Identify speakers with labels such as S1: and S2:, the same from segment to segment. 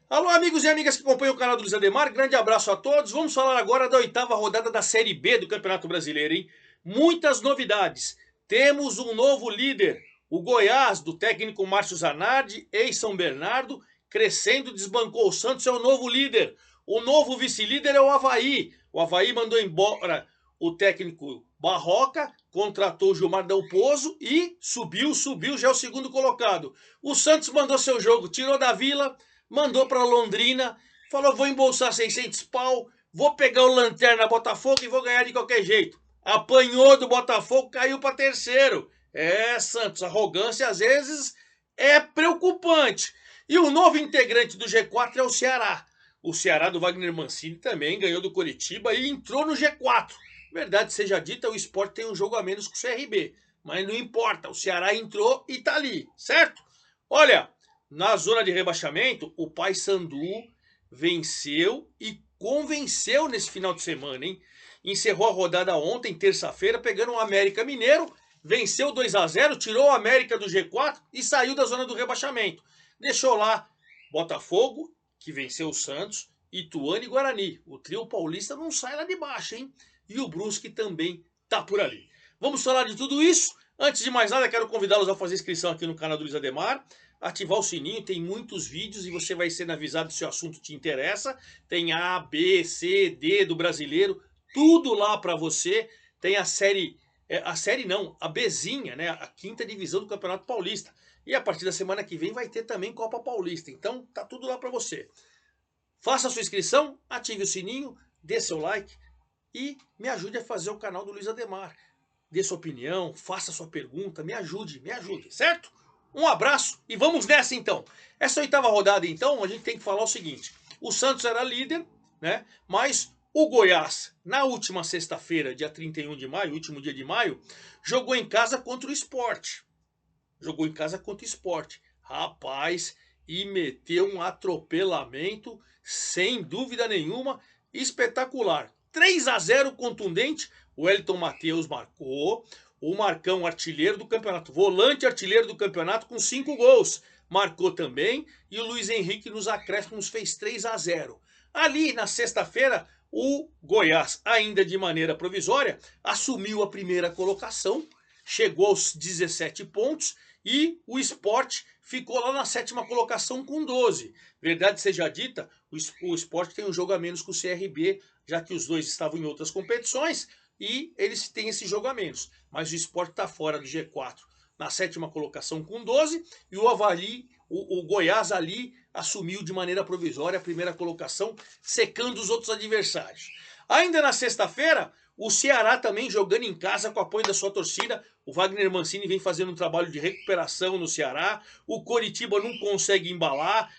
S1: Alô, amigos e amigas que acompanham o canal do Luiz Ademar, grande abraço a todos. Vamos falar agora da oitava rodada da Série B do Campeonato Brasileiro, hein? Muitas novidades. Temos um novo líder, o Goiás, do técnico Márcio Zanardi, ex-São Bernardo, crescendo, desbancou o Santos, é o novo líder. O novo vice-líder é o Avaí. O Avaí mandou embora o técnico Barroca, contratou o Gilmar Dalpozo e subiu, já é o segundo colocado. O Santos mandou seu jogo, tirou da Vila, mandou para Londrina, falou: vou embolsar 600 pau, vou pegar o Lanterna Botafogo e vou ganhar de qualquer jeito. Apanhou do Botafogo, caiu para terceiro. É, Santos, arrogância às vezes é preocupante. E o novo integrante do G4 é o Ceará. O Ceará do Wagner Mancini também ganhou do Coritiba e entrou no G4. Verdade seja dita, o Sport tem um jogo a menos que o CRB. Mas não importa, o Ceará entrou e tá ali, certo? Olha, na zona de rebaixamento, o Paysandu venceu e convenceu nesse final de semana, hein? Encerrou a rodada ontem, terça-feira, pegando o América Mineiro, venceu 2-0, tirou o América do G4 e saiu da zona do rebaixamento. Deixou lá Botafogo, que venceu o Santos, Ituano e Guarani. O trio paulista não sai lá de baixo, hein? E o Brusque também tá por ali. Vamos falar de tudo isso. Antes de mais nada, quero convidá-los a fazer inscrição aqui no canal do Luiz Ademar, ativar o sininho, tem muitos vídeos e você vai ser avisado se o assunto te interessa. Tem A, B, C, D do brasileiro, tudo lá para você. Tem a série não, a Bzinha, né, a quinta divisão do Campeonato Paulista. E a partir da semana que vem vai ter também Copa Paulista. Então tá tudo lá para você. Faça a sua inscrição, ative o sininho, dê seu like e me ajude a fazer o canal do Luiz Ademar. Dê sua opinião, faça sua pergunta, me ajude, certo? Um abraço e vamos nessa então. Essa oitava rodada então, a gente tem que falar o seguinte. O Santos era líder, né? Mas o Goiás, na última sexta-feira, dia 31 de maio, último dia de maio, jogou em casa contra o Sport. Rapaz, e meteu um atropelamento, sem dúvida nenhuma, espetacular. 3-0 contundente, o Wellington Matheus marcou, o Marcão, artilheiro do campeonato, volante artilheiro do campeonato com 5 gols, marcou também, e o Luiz Henrique nos acréscimos fez 3-0. Ali na sexta-feira, o Goiás, ainda de maneira provisória, assumiu a primeira colocação, chegou aos 17 pontos e o Sport ficou lá na sétima colocação com 12. Verdade seja dita, o Sport tem um jogo a menos que o CRB, já que os dois estavam em outras competições e eles têm esse jogo a menos. Mas o Sport está fora do G4, na sétima colocação com 12 e o Avaí, o Goiás ali assumiu de maneira provisória a primeira colocação, secando os outros adversários. Ainda na sexta-feira, o Ceará também jogando em casa com o apoio da sua torcida. O Wagner Mancini vem fazendo um trabalho de recuperação no Ceará. O Coritiba não consegue embalar.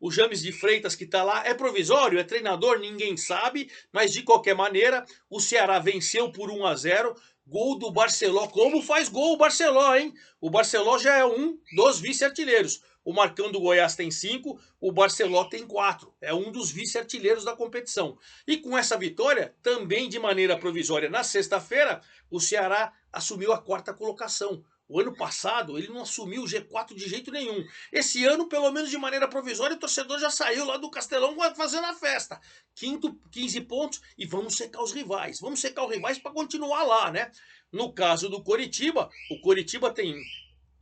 S1: O James de Freitas que está lá é provisório, é treinador, ninguém sabe. Mas de qualquer maneira, o Ceará venceu por 1-0. Gol do Barceló. Como faz gol o Barceló, hein? O Barceló já é um dos vice-artilheiros. O Marcão do Goiás tem 5, o Barceló tem 4. É um dos vice-artilheiros da competição. E com essa vitória, também de maneira provisória, na sexta-feira, o Ceará assumiu a quarta colocação. O ano passado, ele não assumiu o G4 de jeito nenhum. Esse ano, pelo menos de maneira provisória, o torcedor já saiu lá do Castelão fazendo a festa. Quinto, 15 pontos e vamos secar os rivais. Vamos secar os rivais para continuar lá, né? No caso do Coritiba, o Coritiba tem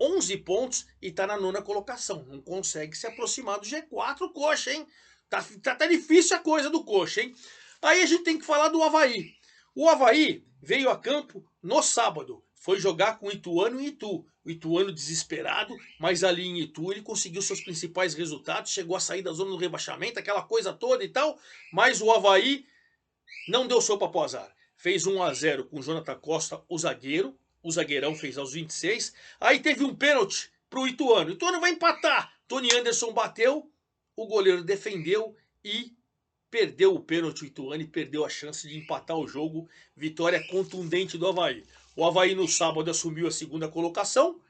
S1: 11 pontos e está na nona colocação. Não consegue se aproximar do G4, coxa, hein? Tá difícil a coisa do coxa, hein? Aí a gente tem que falar do Avaí. O Avaí veio a campo no sábado. Foi jogar com o Ituano em Itu. O Ituano desesperado, mas ali em Itu ele conseguiu seus principais resultados. Chegou a sair da zona do rebaixamento, aquela coisa toda e tal. Mas o Avaí não deu sopa pro azar. Fez 1-0 com o Jonathan Costa, o zagueiro. O zagueirão fez aos 26. Aí teve um pênalti pro Ituano. O Ituano vai empatar. Tony Anderson bateu, o goleiro defendeu e perdeu o pênalti. O Ituano perdeu a chance de empatar o jogo. Vitória contundente do Avaí. O Avaí no sábado assumiu a segunda colocação.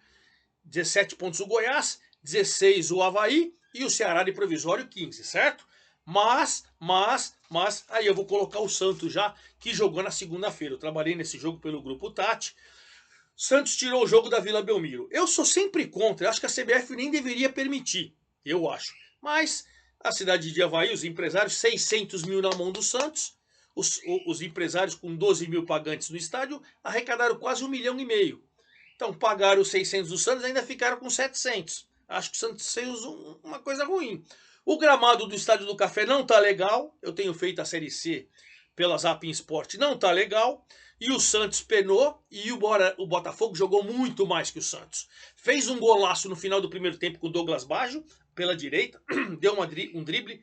S1: 17 pontos o Goiás, 16 o Avaí e o Ceará de provisório 15, certo? Mas, aí eu vou colocar o Santos já, que jogou na segunda-feira. Eu trabalhei nesse jogo pelo Grupo Tati. Santos tirou o jogo da Vila Belmiro. Eu sou sempre contra, eu acho que a CBF nem deveria permitir. eu acho. Mas a cidade de Avaí, os empresários, 600 mil na mão do Santos, os empresários com 12 mil pagantes no estádio arrecadaram quase 1,5 milhão. Então pagaram os 600 do Santos e ainda ficaram com 700. Acho que o Santos fez uma coisa ruim. O gramado do Estádio do Café não tá legal. Eu tenho feito a Série C pela Zapping Sport, não tá legal. E o Santos penou e o Botafogo jogou muito mais que o Santos. Fez um golaço no final do primeiro tempo com o Douglas Baggio, pela direita, deu um drible,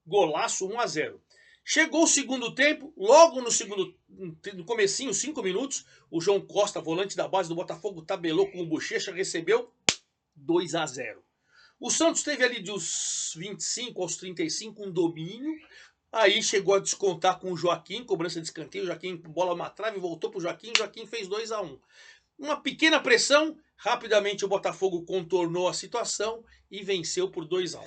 S1: golaço, 1-0. Chegou o segundo tempo, logo no comecinho, 5 minutos, o João Costa, volante da base do Botafogo, tabelou com o Bochecha, recebeu 2-0. O Santos teve ali dos 25 aos 35 um domínio, aí chegou a descontar com o Joaquim, cobrança de escanteio, o Joaquim bola na trave, voltou para o Joaquim fez 2-1. Uma pequena pressão, rapidamente o Botafogo contornou a situação e venceu por 2-1.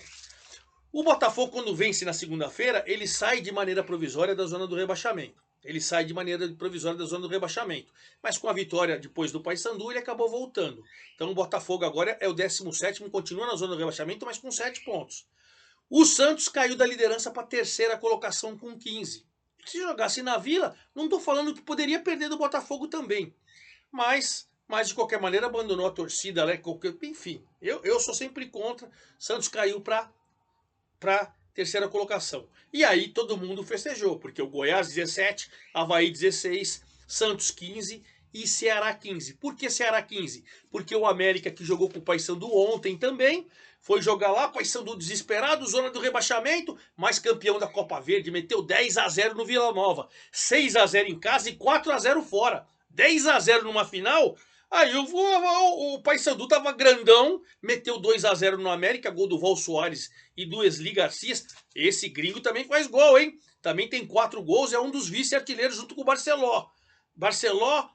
S1: O Botafogo, quando vence na segunda-feira, ele sai de maneira provisória da zona do rebaixamento. Ele sai de maneira provisória da zona do rebaixamento. Mas com a vitória depois do Paysandu, ele acabou voltando. Então o Botafogo agora é o 17º, continua na zona do rebaixamento, mas com 7 pontos. O Santos caiu da liderança para a terceira colocação com 15. Se jogasse na Vila, não estou falando que poderia perder do Botafogo também. Mas de qualquer maneira abandonou a torcida, né? Enfim, eu sou sempre contra. Santos caiu para terceira colocação. E aí todo mundo festejou, porque o Goiás 17, Avaí 16, Santos 15 e Ceará 15. Por que Ceará 15? Porque o América, que jogou com o Paysandu ontem também, foi jogar lá, Paysandu desesperado, zona do rebaixamento, mas campeão da Copa Verde, meteu 10-0 no Vila Nova, 6-0 em casa e 4-0 fora. 10-0 numa final. Aí o Paysandu tava grandão, meteu 2-0 no América, gol do Val Soares e do Esli Garcia. Esse gringo também faz gol, hein? Também tem 4 gols, é um dos vice-artilheiros junto com o Barceló. Barceló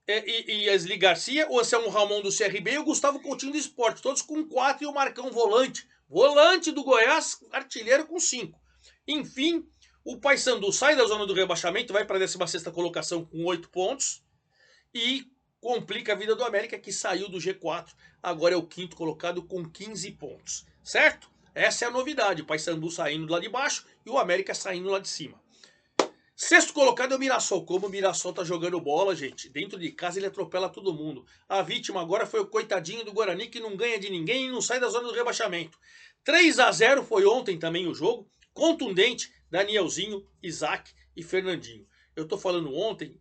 S1: e Esli Garcia, o Anselmo Ramon do CRB e o Gustavo Coutinho do Sport, todos com 4 e o Marcão volante. Volante do Goiás, artilheiro com 5. Enfim, o Paysandu sai da zona do rebaixamento, vai para a 16ª colocação com 8 pontos e complica a vida do América, que saiu do G4, agora é o 5º colocado com 15 pontos, certo? Essa é a novidade, o Paysandu saindo lá de baixo e o América saindo lá de cima. 6º colocado é o Mirassol. Como o Mirassol tá jogando bola, gente, dentro de casa ele atropela todo mundo. A vítima agora foi o coitadinho do Guarani, que não ganha de ninguém e não sai da zona do rebaixamento. 3-0 foi ontem também o jogo, contundente, Danielzinho, Isaac e Fernandinho. Eu tô falando ontem,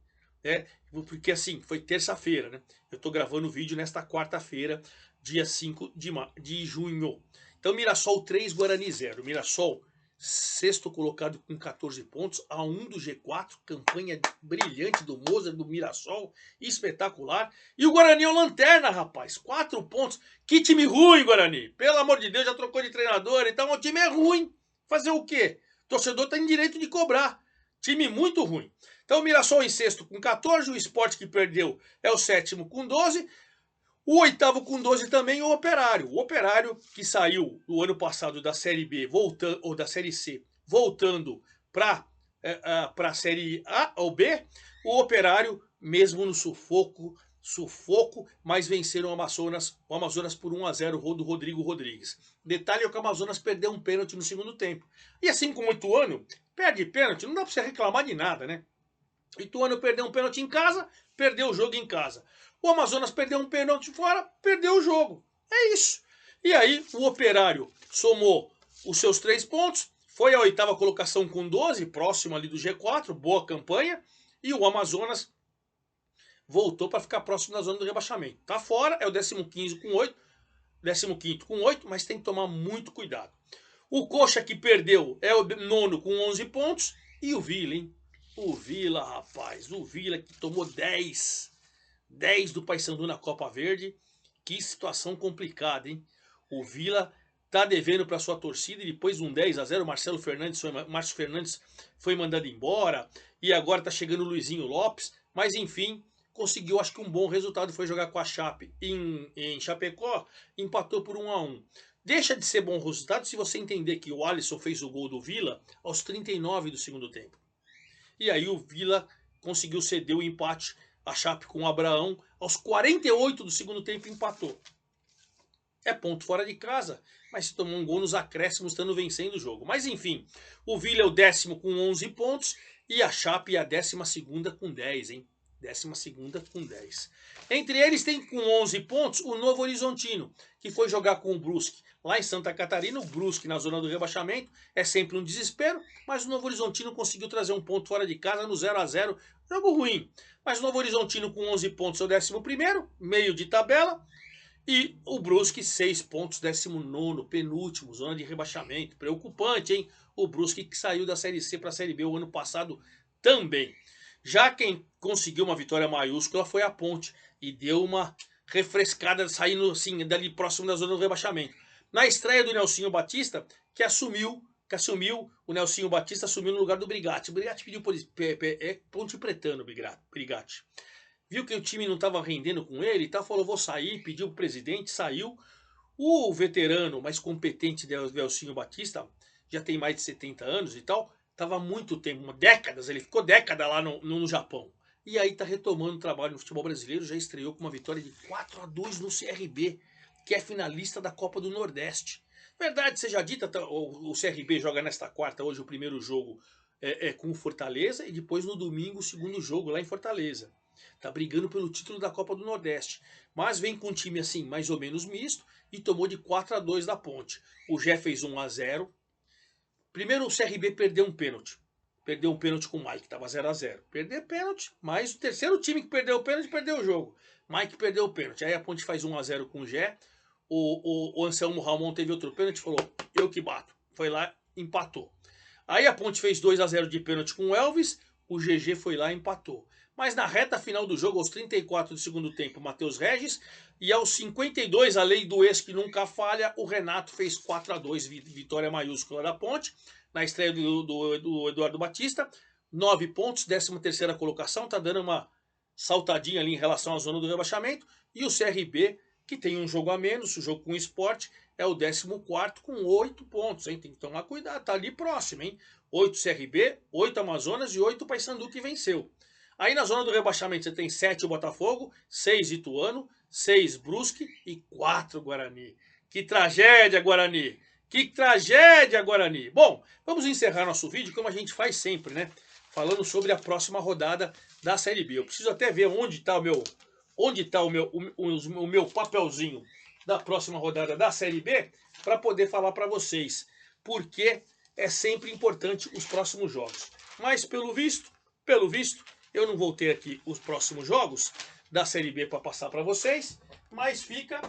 S1: porque assim, foi terça-feira, né? Eu tô gravando o vídeo nesta quarta-feira, dia 5 de junho. Então, Mirassol 3, Guarani 0. Mirassol, 6º colocado com 14 pontos, a 1 do G4, campanha brilhante do Mozart, do Mirassol, espetacular. E o Guarani é o lanterna, rapaz, 4 pontos. Que time ruim, Guarani. Pelo amor de Deus, já trocou de treinador, então o time é ruim. Fazer o quê? O torcedor tem direito de cobrar. Time muito ruim. Então o Mirassol em 6º com 14, o Sport, que perdeu, é o 7º com 12, o 8º com 12 também, o Operário. O Operário, que saiu no ano passado da Série B, voltando, ou da Série C, voltando para a Série A ou B, o Operário, mesmo no sufoco, mas venceram o Amazonas por 1-0, do Rodrigo Rodrigues. Detalhe é que o Amazonas perdeu um pênalti no segundo tempo. E assim como o Ituano, perde pênalti, não dá para você reclamar de nada, né? O Ituano perdeu um pênalti em casa, perdeu o jogo em casa. O Amazonas perdeu um pênalti fora, perdeu o jogo. É isso. E aí o Operário somou os seus 3 pontos, foi à 8ª colocação com 12, próximo ali do G4, boa campanha. E o Amazonas voltou para ficar próximo da zona do rebaixamento. Tá fora, é o 15º com 8, 15º com 8, mas tem que tomar muito cuidado. O Coxa, que perdeu, é o 9º com 11 pontos. E o Vila, hein? O Vila, rapaz, o Vila que tomou 10 do Paysandu na Copa Verde. Que situação complicada, hein? O Vila tá devendo para sua torcida e depois de um 10-0, Márcio Fernandes foi mandado embora e agora tá chegando o Luizinho Lopes, mas enfim, conseguiu acho que um bom resultado, foi jogar com a Chape em Chapecó, empatou por 1-1. Deixa de ser bom resultado se você entender que o Alisson fez o gol do Vila aos 39 do segundo tempo. E aí o Vila conseguiu ceder o empate, a Chape com o Abraão, aos 48 do segundo tempo empatou. É ponto fora de casa, mas se tomou um gol nos acréscimos, estando vencendo o jogo. Mas enfim, o Vila é o 10º com 11 pontos e a Chape é a 12ª com 10, hein? 12ª com 10. Entre eles tem com 11 pontos o Novo Horizontino, que foi jogar com o Brusque lá em Santa Catarina. O Brusque na zona do rebaixamento é sempre um desespero, mas o Novo Horizontino conseguiu trazer um ponto fora de casa no 0 a 0, jogo ruim. Mas o Novo Horizontino com 11 pontos é o 11º, meio de tabela. E o Brusque, 6 pontos, 19º, penúltimo, zona de rebaixamento. Preocupante, hein? O Brusque que saiu da Série C para a Série B o ano passado também. Já quem conseguiu uma vitória maiúscula foi a Ponte e deu uma refrescada, saindo assim, dali próximo da zona do rebaixamento. Na estreia do Nelsinho Batista, que assumiu, o Nelsinho Batista assumiu no lugar do Brigatti. O Brigatti pediu por Ponte Pretano, Brigatti. Viu que o time não estava rendendo com ele e tal, falou, vou sair, pediu pro presidente, saiu. O veterano, mais competente Nelsinho Batista, já tem mais de 70 anos e tal, estava muito tempo, décadas, ele ficou década lá no Japão. E aí tá retomando o trabalho no futebol brasileiro, já estreou com uma vitória de 4 a 2 no CRB, que é finalista da Copa do Nordeste. Verdade seja dita, o CRB joga nesta quarta, hoje o primeiro jogo com o Fortaleza, e depois no domingo o segundo jogo lá em Fortaleza. Tá brigando pelo título da Copa do Nordeste. Mas vem com um time assim, mais ou menos misto, e tomou de 4 a 2 da Ponte. O Gé fez 1 a 0. Primeiro o CRB perdeu um pênalti. Perdeu um pênalti com o Mike, tava 0 a 0. Perdeu pênalti, mas o terceiro time que perdeu o pênalti perdeu o jogo. Mike perdeu o pênalti. Aí a Ponte faz 1 a 0 com o Gé. O Anselmo Ramon teve outro pênalti e falou: eu que bato. Foi lá, empatou. Aí a Ponte fez 2 a 0 de pênalti com o Elvis. O GG foi lá e empatou. Mas na reta final do jogo, aos 34 do segundo tempo, Matheus Regis. E aos 52, a lei do ex que nunca falha, o Renato fez 4 a 2, vitória maiúscula da Ponte. Na estreia do Eduardo Batista. 9 pontos, 13ª colocação. Tá dando uma saltadinha ali em relação à zona do rebaixamento. E o CRB, que tem um jogo a menos, o jogo com o Sport, é o 14º com 8 pontos, hein? Tem que tomar cuidado, tá ali próximo, hein? 8 CRB, 8 Amazonas e 8 Paysandu que venceu. Aí na zona do rebaixamento você tem 7 Botafogo, 6 Ituano, 6 Brusque e 4 Guarani. Que tragédia, Guarani! Que tragédia, Guarani! Bom, vamos encerrar nosso vídeo como a gente faz sempre, né? Falando sobre a próxima rodada da Série B. Eu preciso até ver onde está o meu papelzinho da próxima rodada da Série B para poder falar para vocês, porque é sempre importante os próximos jogos. Mas pelo visto, eu não vou ter aqui os próximos jogos da Série B para passar para vocês, mas fica,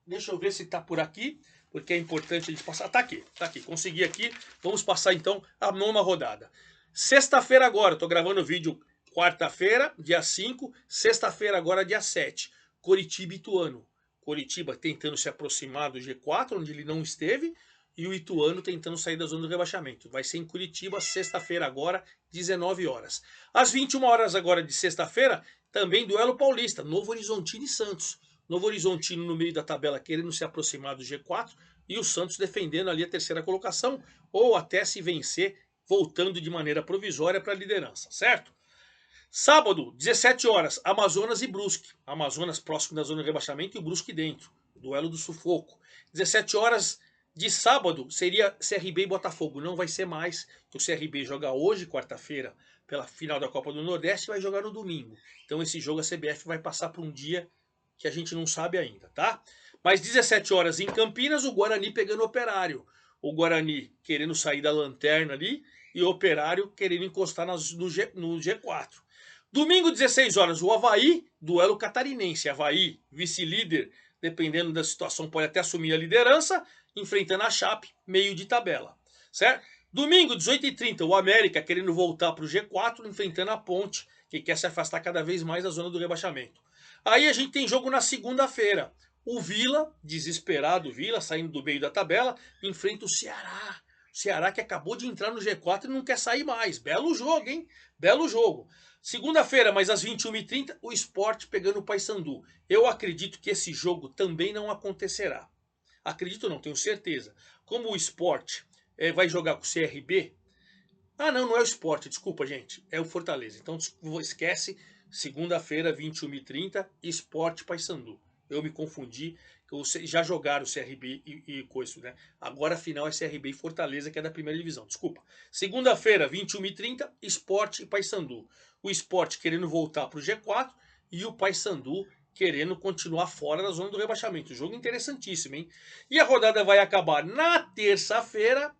S1: deixa eu ver se está por aqui, porque é importante a gente passar. Tá aqui, consegui aqui. Vamos passar então a 9ª rodada. Sexta-feira agora, estou gravando o vídeo quarta-feira, dia 5, sexta-feira agora, dia 7. Coritiba e Ituano. Coritiba tentando se aproximar do G4, onde ele não esteve, e o Ituano tentando sair da zona do rebaixamento. Vai ser em Curitiba, sexta-feira agora, 19 horas. Às 21 horas agora de sexta-feira, também duelo paulista, Novo Horizontino e Santos. Novo Horizontino no meio da tabela querendo se aproximar do G4 e o Santos defendendo ali a 3ª colocação ou até se vencer, voltando de maneira provisória para a liderança, certo? Sábado, 17 horas, Amazonas e Brusque. Amazonas próximo da zona de rebaixamento e o Brusque dentro. Duelo do sufoco. 17 horas de sábado seria CRB e Botafogo. Não vai ser mais, que o CRB joga hoje, quarta-feira, pela final da Copa do Nordeste e vai jogar no domingo. Então esse jogo a CBF vai passar por um dia que a gente não sabe ainda, tá? Mas 17 horas em Campinas, o Guarani pegando o Operário. O Guarani querendo sair da lanterna ali e o Operário querendo encostar no G4. Domingo, 16 horas, o Avaí, duelo catarinense. Avaí, vice-líder, dependendo da situação, pode até assumir a liderança, enfrentando a Chape, meio de tabela, certo? Domingo, 18h30, o América querendo voltar para o G4, enfrentando a Ponte, que quer se afastar cada vez mais da zona do rebaixamento. Aí a gente tem jogo na segunda-feira. O Vila, desesperado, Vila, saindo do meio da tabela, enfrenta o Ceará. O Ceará que acabou de entrar no G4 e não quer sair mais. Belo jogo, hein? Belo jogo. Segunda-feira, mas às 21h30, o Sport pegando o Paysandu. Eu acredito que esse jogo também não acontecerá. Acredito não, tenho certeza. Como o Sport vai jogar com o CRB... Ah, não é o Sport, desculpa, gente. É o Fortaleza. Então esquece, segunda-feira, 21h30, Sport Paysandu. eu me confundi. Já jogaram o CRB e coisa, né? Agora a final é CRB e Fortaleza, que é da primeira divisão. Desculpa. Segunda-feira, 21h30, Sport e Paysandu. O Sport querendo voltar para o G4 e o Paysandu querendo continuar fora da zona do rebaixamento. Jogo interessantíssimo, hein? E a rodada vai acabar na terça-feira,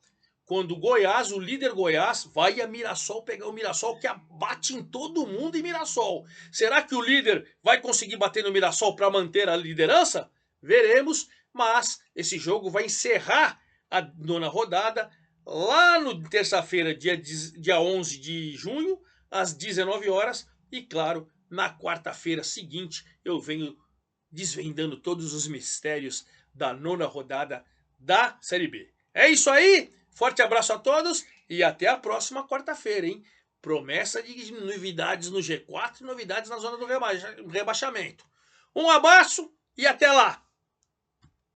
S1: quando o Goiás, o líder Goiás, vai a Mirassol pegar o Mirassol, que abate em todo mundo em Mirassol. Será que o líder vai conseguir bater no Mirassol para manter a liderança? Veremos, mas esse jogo vai encerrar a nona rodada lá no terça-feira, dia 11 de junho, às 19 horas. E claro, na quarta-feira seguinte, eu venho desvendando todos os mistérios da nona rodada da Série B. É isso aí, forte abraço a todos e até a próxima quarta-feira, hein? Promessa de novidades no G4 e novidades na zona do rebaixamento. Um abraço e até lá!